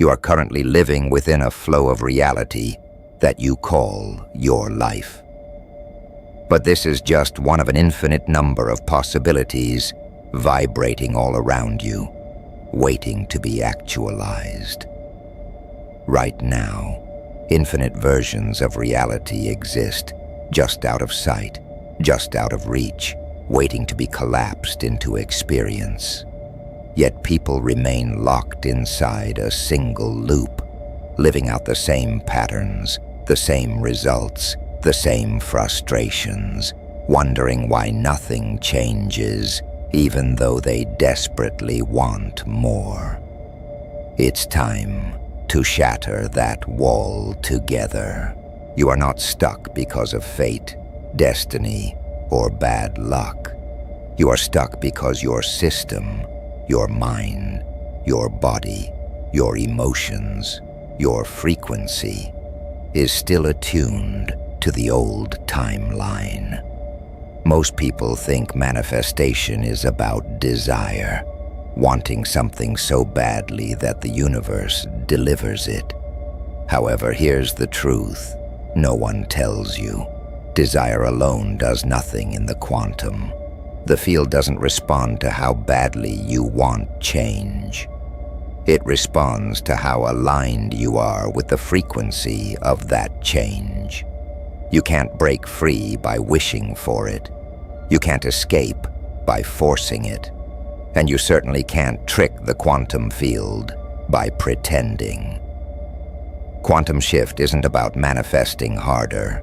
You are currently living within a flow of reality that you call your life. But this is just one of an infinite number of possibilities vibrating all around you, waiting to be actualized. Right now, infinite versions of reality exist, just out of sight, just out of reach, waiting to be collapsed into experience. Yet people remain locked inside a single loop, living out the same patterns, the same results, the same frustrations, wondering why nothing changes, even though they desperately want more. It's time to shatter that wall together. You are not stuck because of fate, destiny, or bad luck. You are stuck because your system, your mind, your body, your emotions, your frequency is still attuned to the old timeline. Most people think manifestation is about desire, wanting something so badly that the universe delivers it. However, here's the truth. No one tells you. Desire alone does nothing in the quantum. The field doesn't respond to how badly you want change. It responds to how aligned you are with the frequency of that change. You can't break free by wishing for it. You can't escape by forcing it. And you certainly can't trick the quantum field by pretending. Quantum shift isn't about manifesting harder.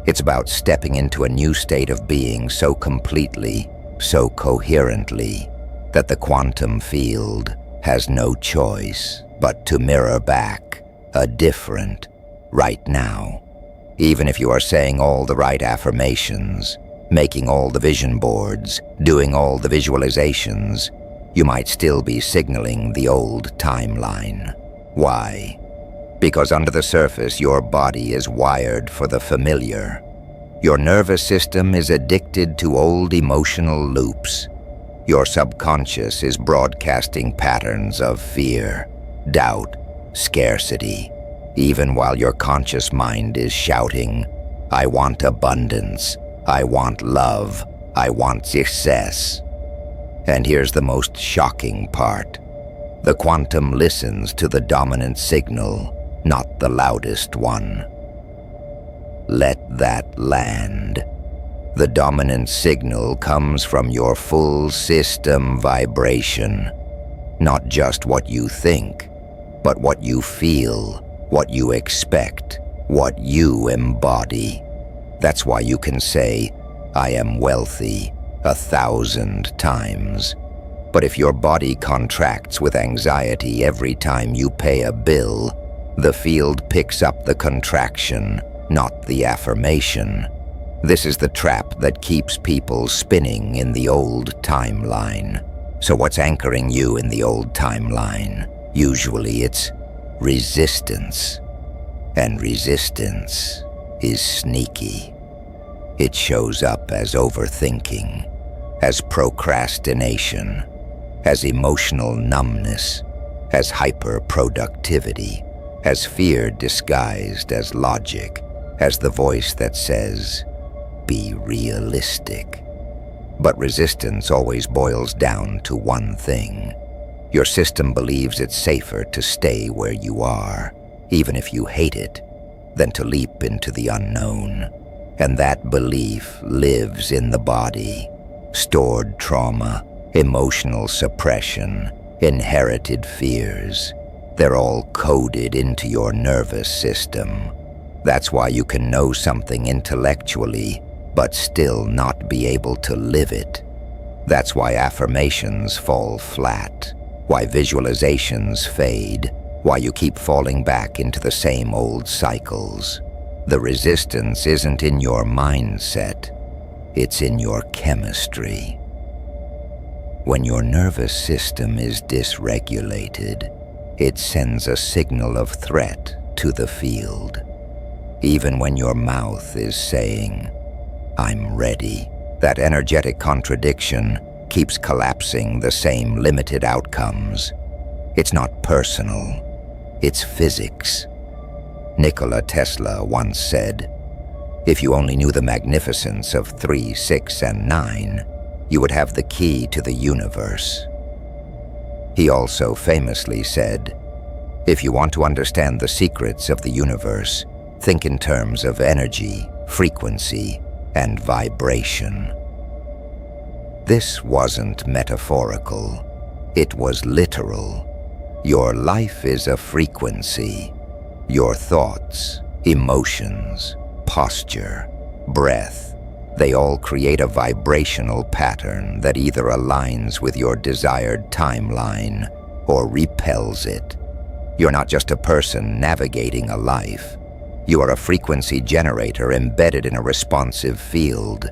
It's about stepping into a new state of being so completely, so coherently, that the quantum field has no choice but to mirror back a different right now. Even if you are saying all the right affirmations, making all the vision boards, doing all the visualizations, you might still be signaling the old timeline. Why? Because under the surface, your body is wired for the familiar. Your nervous system is addicted to old emotional loops. Your subconscious is broadcasting patterns of fear, doubt, scarcity, even while your conscious mind is shouting, I want abundance, I want love, I want success. And here's the most shocking part. The quantum listens to the dominant signal, not the loudest one. Let that land. The dominant signal comes from your full system vibration. Not just what you think, but what you feel, what you expect, what you embody. That's why you can say, I am wealthy 1,000 times. But if your body contracts with anxiety every time you pay a bill, the field picks up the contraction, not the affirmation. This is the trap that keeps people spinning in the old timeline. So what's anchoring you in the old timeline? Usually it's resistance. And resistance is sneaky. It shows up as overthinking, as procrastination, as emotional numbness, as hyperproductivity, as fear disguised as logic, as the voice that says, be realistic. But resistance always boils down to one thing. Your system believes it's safer to stay where you are, even if you hate it, than to leap into the unknown. And that belief lives in the body. Stored trauma, emotional suppression, inherited fears. They're all coded into your nervous system. That's why you can know something intellectually, but still not be able to live it. That's why affirmations fall flat, why visualizations fade, why you keep falling back into the same old cycles. The resistance isn't in your mindset, it's in your chemistry. When your nervous system is dysregulated, it sends a signal of threat to the field. Even when your mouth is saying, I'm ready, that energetic contradiction keeps collapsing the same limited outcomes. It's not personal. It's physics. Nikola Tesla once said, "If you only knew the magnificence of 3, 6, and 9, you would have the key to the universe." He also famously said, "If you want to understand the secrets of the universe, think in terms of energy, frequency, and vibration." This wasn't metaphorical. It was literal. Your life is a frequency. Your thoughts, emotions, posture, breath, they all create a vibrational pattern that either aligns with your desired timeline or repels it. You're not just a person navigating a life. You are a frequency generator embedded in a responsive field,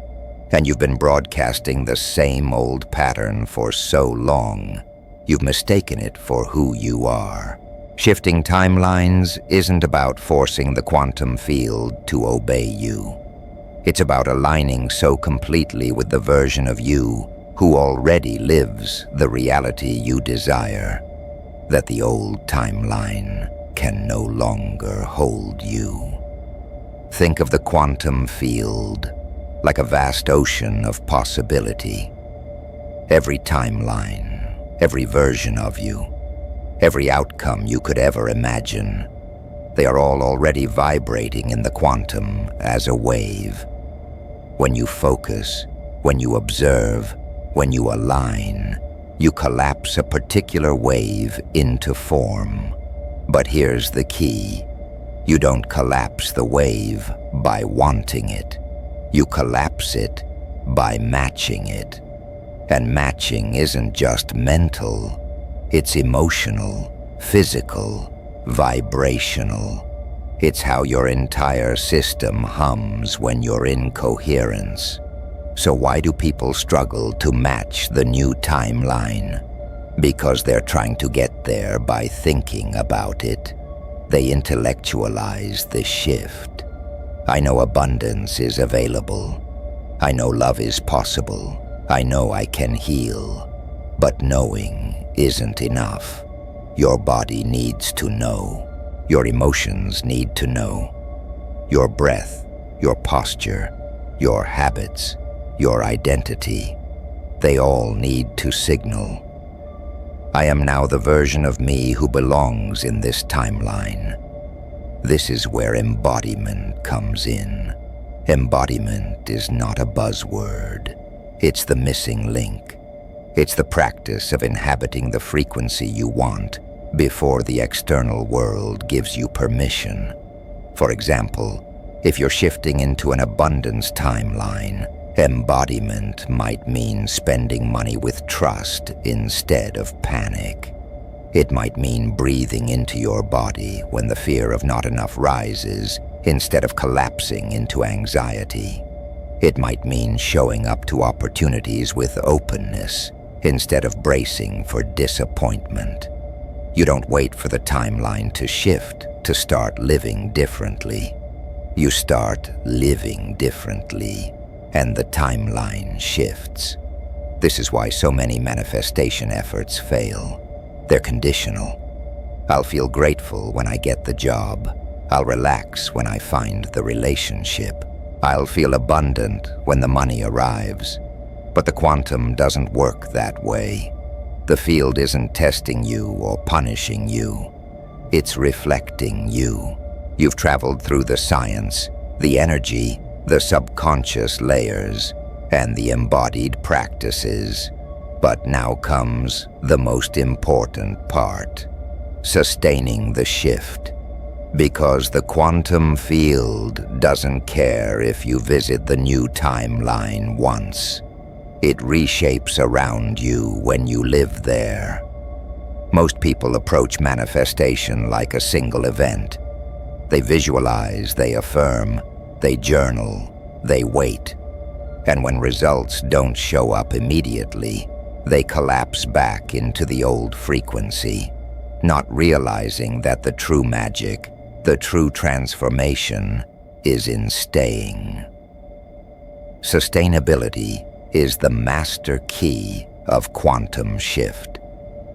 and you've been broadcasting the same old pattern for so long, you've mistaken it for who you are. Shifting timelines isn't about forcing the quantum field to obey you. It's about aligning so completely with the version of you who already lives the reality you desire that the old timeline can no longer hold you. Think of the quantum field like a vast ocean of possibility. Every timeline, every version of you, every outcome you could ever imagine, they are all already vibrating in the quantum as a wave. When you focus, when you observe, when you align, you collapse a particular wave into form. But here's the key. You don't collapse the wave by wanting it. You collapse it by matching it. And matching isn't just mental. It's emotional, physical, vibrational. It's how your entire system hums when you're in coherence. So why do people struggle to match the new timeline? Because they're trying to get there by thinking about it. They intellectualize the shift. I know abundance is available. I know love is possible. I know I can heal. But knowing isn't enough. Your body needs to know. Your emotions need to know. Your breath, your posture, your habits, your identity, they all need to signal. I am now the version of me who belongs in this timeline. This is where embodiment comes in. Embodiment is not a buzzword. It's the missing link. It's the practice of inhabiting the frequency you want before the external world gives you permission. For example, if you're shifting into an abundance timeline, embodiment might mean spending money with trust instead of panic. It might mean breathing into your body when the fear of not enough rises instead of collapsing into anxiety. It might mean showing up to opportunities with openness instead of bracing for disappointment. You don't wait for the timeline to shift to start living differently. You start living differently, and the timeline shifts. This is why so many manifestation efforts fail. They're conditional. I'll feel grateful when I get the job. I'll relax when I find the relationship. I'll feel abundant when the money arrives. But the quantum doesn't work that way. The field isn't testing you or punishing you. It's reflecting you. You've traveled through the science, the energy, the subconscious layers, and the embodied practices. But now comes the most important part, sustaining the shift. Because the quantum field doesn't care if you visit the new timeline once. It reshapes around you when you live there. Most people approach manifestation like a single event. They visualize, they affirm, they journal, they wait. And when results don't show up immediately, they collapse back into the old frequency, not realizing that the true magic, the true transformation, is in staying. Sustainability is the master key of quantum shift.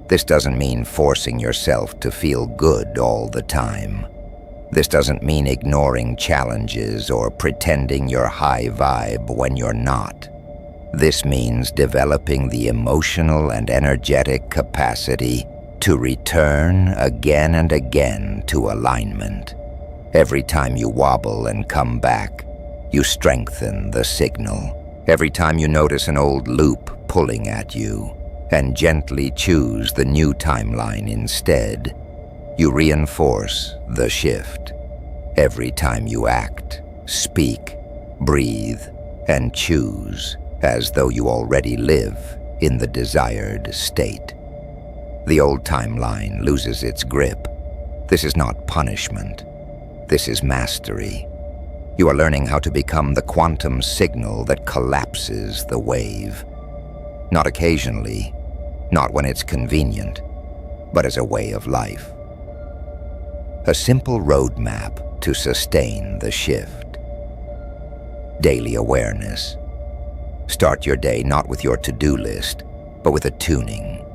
This doesn't mean forcing yourself to feel good all the time. This doesn't mean ignoring challenges or pretending you're high vibe when you're not. This means developing the emotional and energetic capacity to return again and again to alignment. Every time you wobble and come back, you strengthen the signal. Every time you notice an old loop pulling at you and gently choose the new timeline instead, you reinforce the shift. Every time you act, speak, breathe, and choose as though you already live in the desired state, the old timeline loses its grip. This is not punishment. This is mastery. You are learning how to become the quantum signal that collapses the wave. Not occasionally, not when it's convenient, but as a way of life. A simple roadmap to sustain the shift. Daily awareness. Start your day not with your to-do list, but with a tuning.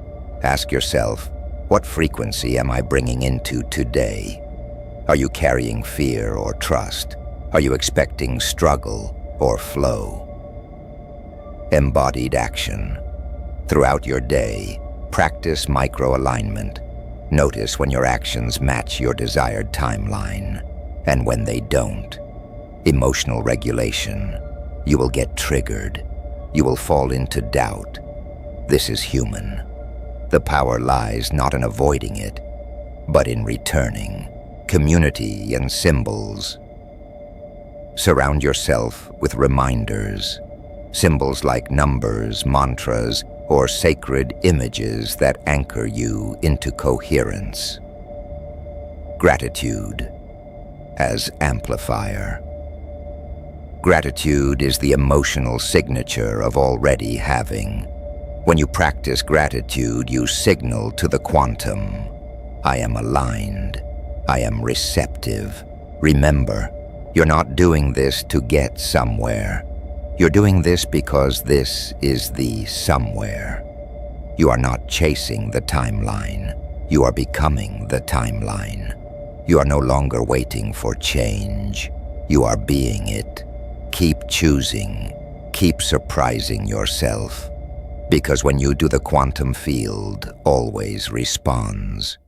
Ask yourself, what frequency am I bringing into today? Are you carrying fear or trust? Are you expecting struggle or flow? Embodied action. Throughout your day, practice micro-alignment. Notice when your actions match your desired timeline, and when they don't. Emotional regulation. You will get triggered. You will fall into doubt. This is human. The power lies not in avoiding it, but in returning. Community and symbols. Surround yourself with reminders, symbols like numbers, mantras, or sacred images that anchor you into coherence. Gratitude as amplifier. Gratitude is the emotional signature of already having. When you practice gratitude, you signal to the quantum, I am aligned, I am receptive. Remember, you're not doing this to get somewhere. You're doing this because this is the somewhere. You are not chasing the timeline. You are becoming the timeline. You are no longer waiting for change. You are being it. Keep choosing. Keep surprising yourself. Because when you do, the quantum field always responds.